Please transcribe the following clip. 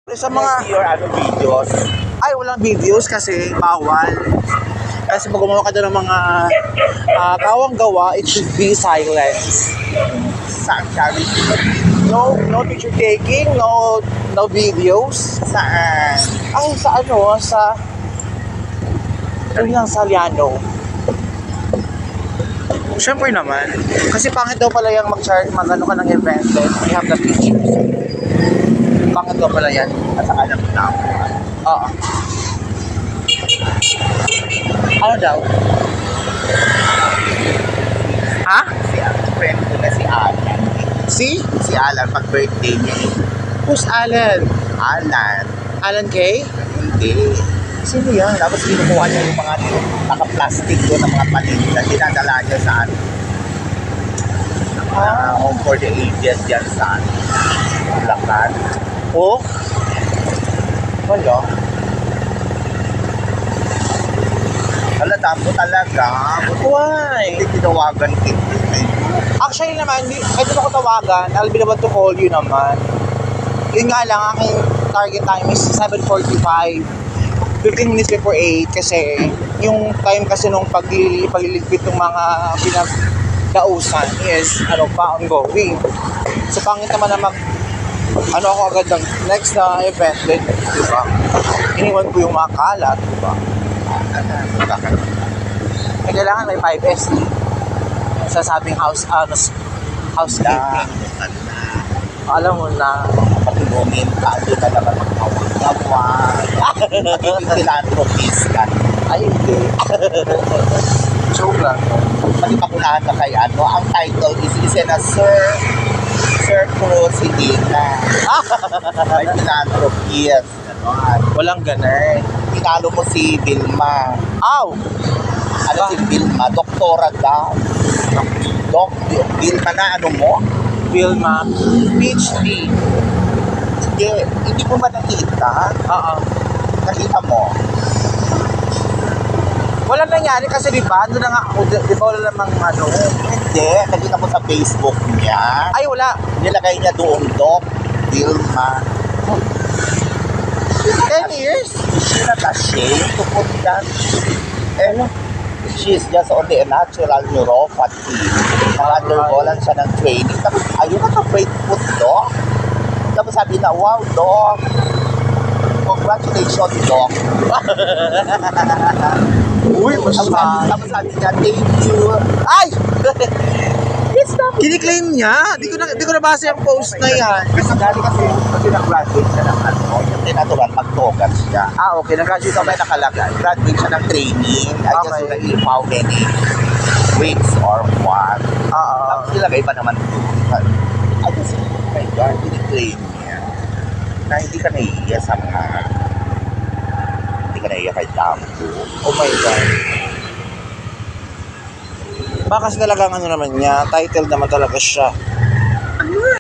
Sa mga your videos. ay walang videos kasi bawal. Kasi pag gumawa ka doon ng mga kawang gawa, it should be silence. Saan charity? No picture taking, no videos. Saan? Ay sa yun lang sa Liano. Siyempre naman. Kasi pangit daw pala yung mag-ano ka ng event then we have the pictures. Pangit daw pala yan. At saka alam mo na ako. Oo. Ano daw? Ha? Friend ko na si Alan. Si Alan, pag birthday niya eh. Who's Alan? Alan. Alan Kay? Hindi. Sino yan? Tapos kinukuha niya yung mga naka-plastic doon ng mga paninda. Dinadala niya sa home for the aged yan sa Bulacan. Oh? Wala. Halata mo talaga. Why? Hindi tinawagan kita. Actually naman, ito na ko tawagan. I'll be able to call you naman. Yun nga lang, aking target time is 7:45. 15 minutes before 8 kasi yung time kasi nung pagliligpit ng mga pinagdausan is ongoing. So pangit naman na ako agad ng next na event din, di ba? Iniwan ko yung mga kalat, di ba? Kailangan may 5S sa sabing housekeeping. Alam mo na, Patulungin ka, doon na naman magkawag-gawag. Magiging philanthropist ka. ay hindi. Joke lang. Pagpapunahan ka kay ang title is na Sir Cruz Hidina. May philanthropist. Walang ganun. Tinalo mo si Vilma. Aw! Ano si Vilma? Doktora daw. Vilma na mo? Vilma, PhD. Hindi mo ba nakita? Oo. Nakita mo? Wala nangyari kasi di ba? Doon na nga ako, di ba wala namang Hindi. Nakita mo sa Facebook niya. Ay, wala. Nilagay niya doon, Vilma. 10 years? Is she not ashamed to put that? She's just only a natural neuropathy. Nag-undergo lang siya ng training. Tapos, ayun, naka-break foot, Doc. Tapos sabi na, wow, Doc. Congratulations, Doc. Uy, Tapos sabi niya, thank you. Ay! Kiniklaim niya? Di ko nabasa yung post na yan. Kasi nag-graduate siya ng yung tinaturan, mag-togat siya. Okay. Nag-graduate So may nakalagay, graduate siya ng training. I just Okay. don't know how many weeks or what. Tapos nilagay pa naman doon. I just, oh my God, kiniklaim niya. Na hindi ka naiiya sa mga, hindi ka naiiya kay Tampo. Oh my God. Baka kasi talagang naman niya, title naman talaga siya.